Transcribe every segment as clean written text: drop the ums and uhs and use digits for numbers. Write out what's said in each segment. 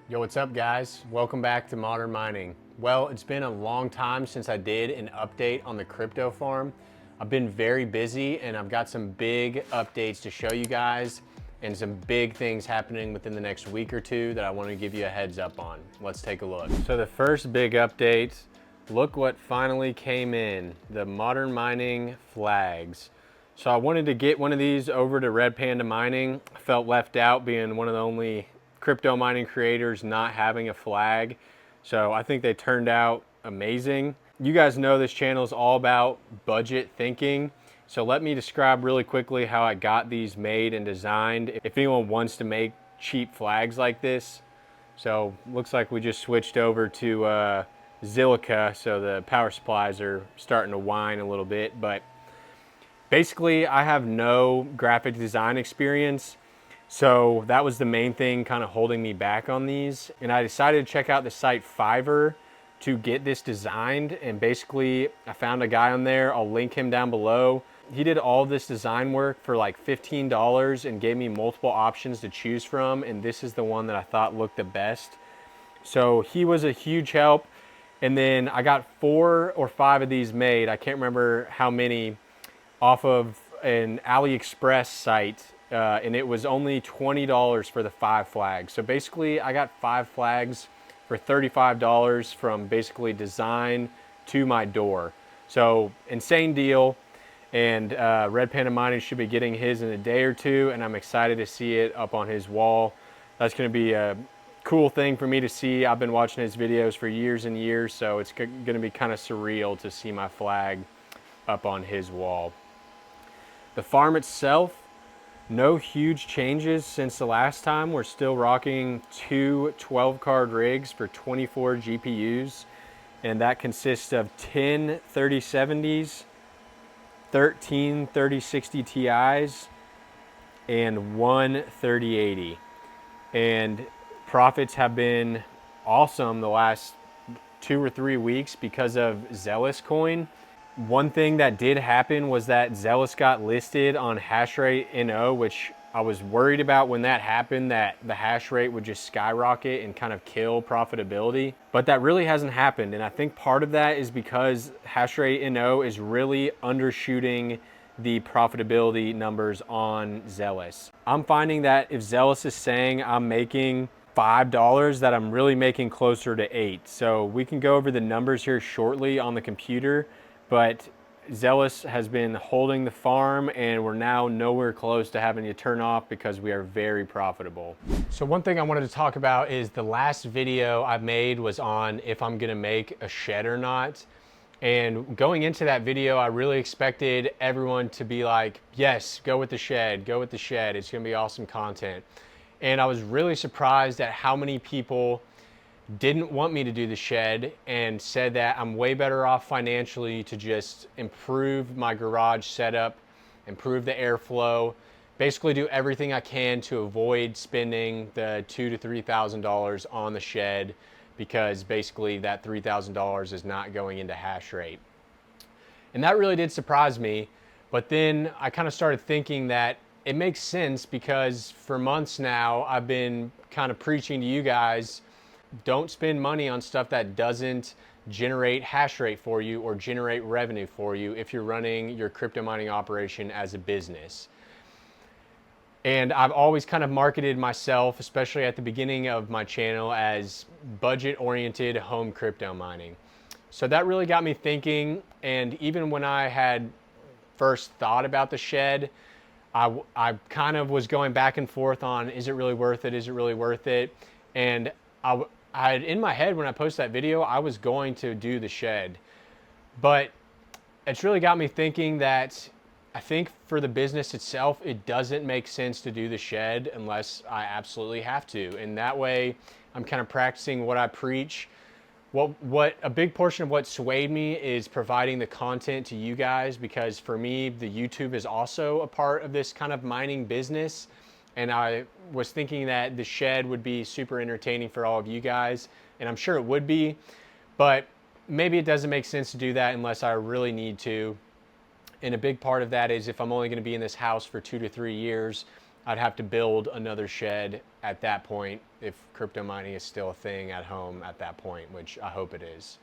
Yo, what's up guys? Welcome back to Modern Mining. Well, it's been a long time since I did an update on the crypto farm. I've been very busy and I've got some big updates to show you guys and some big things happening within the next week or two that I want to give you a heads up on. Let's take a look. So the first big update, look what finally came in, the Modern Mining flags. So I wanted to get one of these over to Red Panda Mining. I felt left out being one of the only crypto mining creators not having a flag. So I think they turned out amazing. You guys know this channel is all about budget thinking. So let me describe really quickly how I got these made and designed. If anyone wants to make cheap flags like this. So looks like we just switched over to Zilliqa. So the power supplies are starting to whine a little bit, but basically I have no graphic design experience. So that was the main thing kind of holding me back on these. And I decided to check out the site Fiverr to get this designed. And basically I found a guy on there, I'll link him down below. He did all this design work for like $15 and gave me multiple options to choose from. And this is the one that I thought looked the best. So he was a huge help. And then I got 4 or 5 of these made. I can't remember how many, off of an AliExpress site. And it was only $20 for the 5 flags. So basically I got 5 flags for $35 from basically design to my door. So insane deal. And Red Panda Mining should be getting his in a day or two, and I'm excited to see it up on his wall. That's going to be a cool thing for me to see. I've been watching his videos for years and years, so it's going to be kind of surreal to see my flag up on his wall. The farm itself, no huge changes since the last time. We're still rocking 2 12-card rigs for 24 GPUs, and that consists of 10 3070s, 13 3060 Ti's, and 1 3080. And profits have been awesome the last 2 or 3 weeks because of Zealous coin. One thing that did happen was that Zealous got listed on hashrate.no, which I was worried about when that happened, that the hash rate would just skyrocket and kind of kill profitability. But that really hasn't happened. And I think part of that is because hashrate.no is really undershooting the profitability numbers on Zealous. I'm finding that if Zealous is saying I'm making $5, that I'm really making closer to 8. So we can go over the numbers here shortly on the computer. But Zealous has been holding the farm, and we're now nowhere close to having to turn off because we are very profitable. So one thing I wanted to talk about is the last video I made was on if I'm gonna make a shed or not. And going into that video, I really expected everyone to be like, yes, go with the shed, go with the shed. It's gonna be awesome content. And I was really surprised at how many people didn't want me to do the shed and said that I'm way better off financially to just improve my garage setup, improve the airflow, basically do everything I can to avoid spending the $2,000 to $3,000 on the shed, because basically that $3,000 is not going into hash rate. And that really did surprise me. But then I kind of started thinking that it makes sense, because for months now I've been kind of preaching to you guys, don't spend money on stuff that doesn't generate hash rate for you or generate revenue for you if you're running your crypto mining operation as a business. And I've always kind of marketed myself, especially at the beginning of my channel, as budget-oriented home crypto mining. So that really got me thinking. And even when I had first thought about the shed, I kind of was going back and forth on, is it really worth it? Is it really worth it? And I had in my head when I posted that video, I was going to do the shed. But it's really got me thinking that I think for the business itself, it doesn't make sense to do the shed unless I absolutely have to. And that way I'm kind of practicing what I preach. What a big portion of what swayed me is providing the content to you guys, because for me, the YouTube is also a part of this kind of mining business. And I was thinking that the shed would be super entertaining for all of you guys, and I'm sure it would be, but maybe it doesn't make sense to do that unless I really need to. And a big part of that is if I'm only going to be in this house for 2 to 3 years, I'd have to build another shed at that point if crypto mining is still a thing at home at that point, which I hope it is.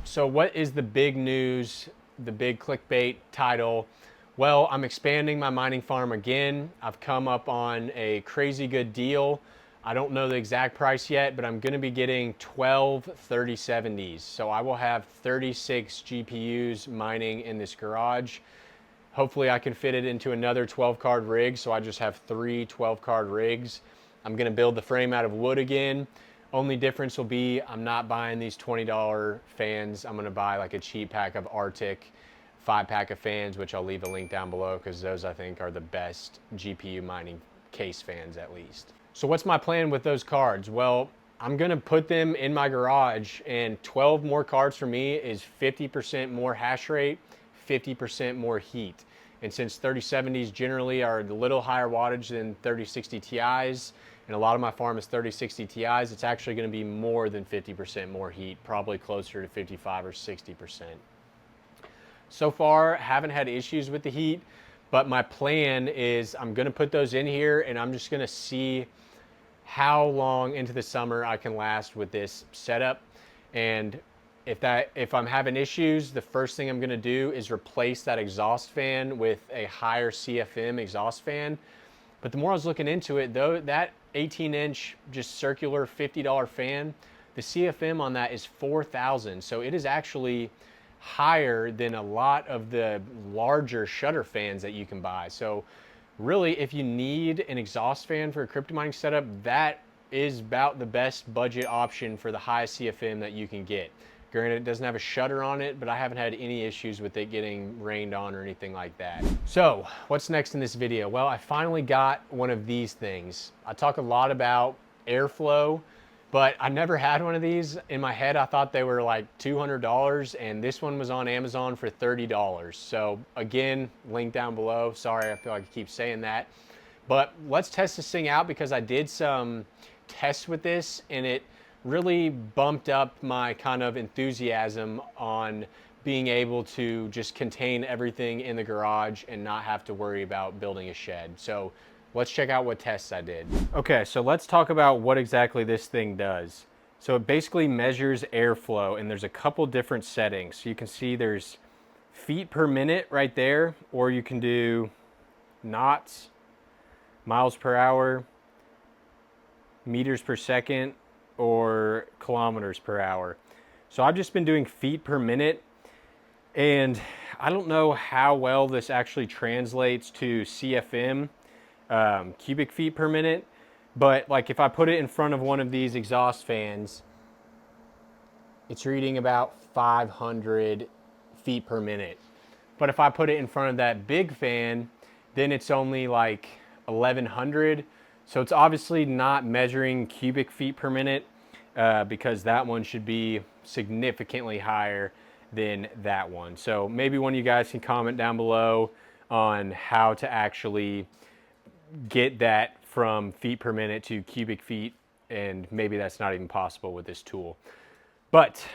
So what is the big news, the big clickbait title? Well, I'm expanding my mining farm again. I've come up on a crazy good deal. I don't know the exact price yet, but I'm gonna be getting 12 3070s. So I will have 36 GPUs mining in this garage. Hopefully I can fit it into another 12 card rig, so I just have 3 12 card rigs. I'm gonna build the frame out of wood again. Only difference will be I'm not buying these $20 fans. I'm gonna buy like a cheap pack of Arctic 5-pack of fans, which I'll leave a link down below because those I think are the best GPU mining case fans at least. So what's my plan with those cards? Well, I'm gonna put them in my garage, and 12 more cards for me is 50% more hash rate, 50% more heat. And since 3070s generally are a little higher wattage than 3060 Ti's, and a lot of my farm is 3060 Ti's, it's actually gonna be more than 50% more heat, probably closer to 55 or 60%. So far, haven't had issues with the heat, but my plan is I'm gonna put those in here and I'm just gonna see how long into the summer I can last with this setup. And if I'm having issues, the first thing I'm gonna do is replace that exhaust fan with a higher CFM exhaust fan. But the more I was looking into it, though, that 18-inch just circular $50 fan, the CFM on that is 4,000. So it is actually higher than a lot of the larger shutter fans that you can buy. So really, if you need an exhaust fan for a crypto mining setup, that is about the best budget option for the highest CFM that you can get. Granted, it doesn't have a shutter on it, but I haven't had any issues with it getting rained on or anything like that. So what's next in this video? Well, I finally got one of these things. I talk a lot about airflow, but I never had one of these. In my head, I thought they were like $200, and this one was on Amazon for $30. So again, link down below. Sorry, I feel like I keep saying that. But let's test this thing out because I did some tests with this, and it really bumped up my kind of enthusiasm on being able to just contain everything in the garage and not have to worry about building a shed. So let's check out what tests I did. Okay, so let's talk about what exactly this thing does. So it basically measures airflow, and there's a couple different settings. So you can see there's feet per minute right there, or you can do knots, miles per hour, meters per second, or kilometers per hour. So I've just been doing feet per minute, and I don't know how well this actually translates to CFM, cubic feet per minute, but like if I put it in front of one of these exhaust fans, it's reading about 500 feet per minute. But if I put it in front of that big fan, then it's only like 1100. So it's obviously not measuring cubic feet per minute because that one should be significantly higher than that one. So maybe one of you guys can comment down below on how to actually get that from feet per minute to cubic feet, and maybe that's not even possible with this tool. But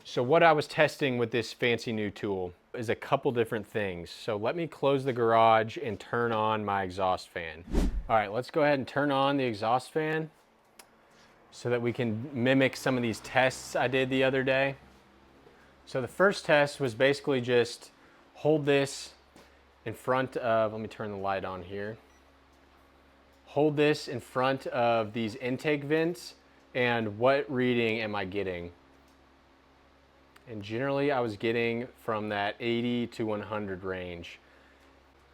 so what I was testing with this fancy new tool is a couple different things. So let me close the garage and turn on my exhaust fan. All right, let's go ahead and turn on the exhaust fan so that we can mimic some of these tests I did the other day. So the first test was basically just hold this in front of, let me turn the light on here. Hold this in front of these intake vents, and what reading am I getting? And generally I was getting from that 80 to 100 range.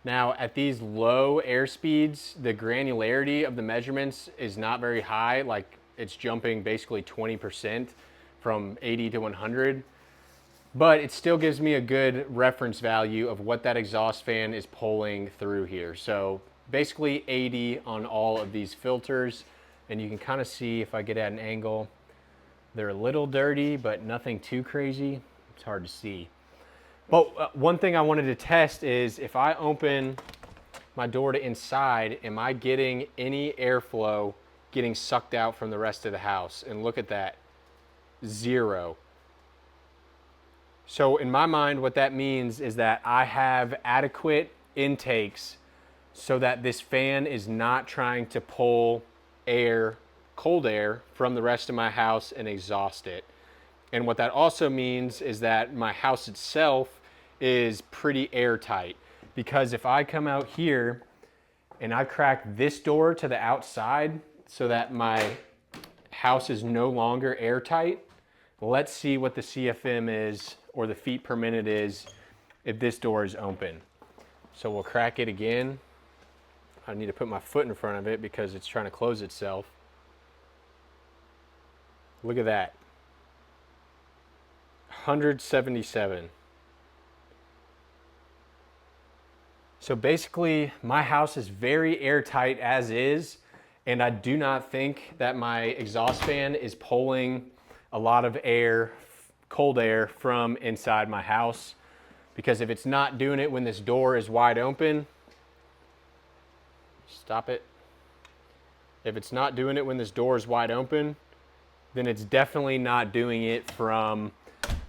Now at these low air speeds, the granularity of the measurements is not very high, like it's jumping basically 20% from 80 to 100. But it still gives me a good reference value of what that exhaust fan is pulling through here. So basically 80 on all of these filters, and you can kind of see if I get at an angle, they're a little dirty, but nothing too crazy. It's hard to see. But one thing I wanted to test is if I open my door to inside, am I getting any airflow getting sucked out from the rest of the house? And look at that, 0. So in my mind, what that means is that I have adequate intakes so that this fan is not trying to pull air, cold air from the rest of my house and exhaust it. And what that also means is that my house itself is pretty airtight, because if I come out here and I crack this door to the outside so that my house is no longer airtight, let's see what the CFM is, or the feet per minute is, if this door is open. So we'll crack it again. I need to put my foot in front of it because it's trying to close itself. Look at that. 177. So basically, my house is very airtight as is, and I do not think that my exhaust fan is pulling a lot of air, cold air, from inside my house. Because if it's not doing it when this door is wide open, stop it. If it's not doing it when this door is wide open, then it's definitely not doing it from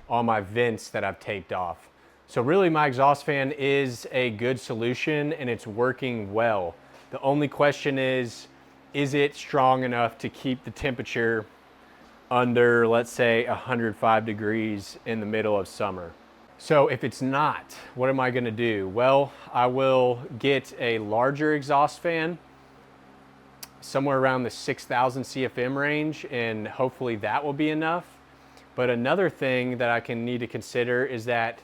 all my vents that I've taped off. So really, my exhaust fan is a good solution and it's working well. The only question is it strong enough to keep the temperature under, let's say, 105 degrees in the middle of summer? So if it's not, what am I gonna do? Well, I will get a larger exhaust fan, somewhere around the 6,000 CFM range, and hopefully that will be enough. But another thing that I can need to consider is that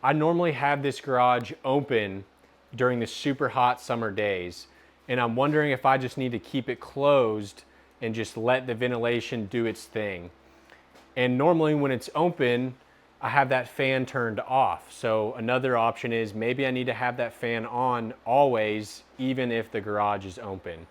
I normally have this garage open during the super hot summer days, and I'm wondering if I just need to keep it closed and just let the ventilation do its thing. And normally when it's open, I have that fan turned off. So another option is maybe I need to have that fan on always, even if the garage is open.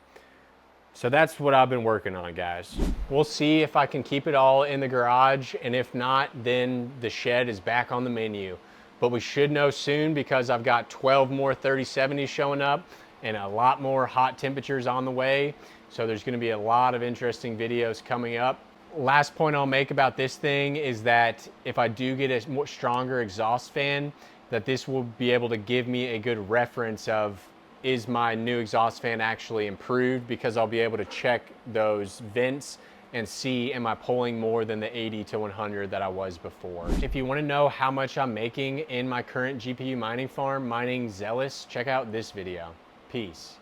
So that's what I've been working on, guys. We'll see if I can keep it all in the garage, and if not, then the shed is back on the menu. But we should know soon, because I've got 12 more 3070s showing up and a lot more hot temperatures on the way. So there's gonna be a lot of interesting videos coming up. Last point I'll make about this thing is that if I do get a more stronger exhaust fan, that this will be able to give me a good reference of, is my new exhaust fan actually improved? Because I'll be able to check those vents and see, am I pulling more than the 80 to 100 that I was before? If you want to know how much I'm making in my current GPU mining farm, mining Zealous, check out this video. Peace.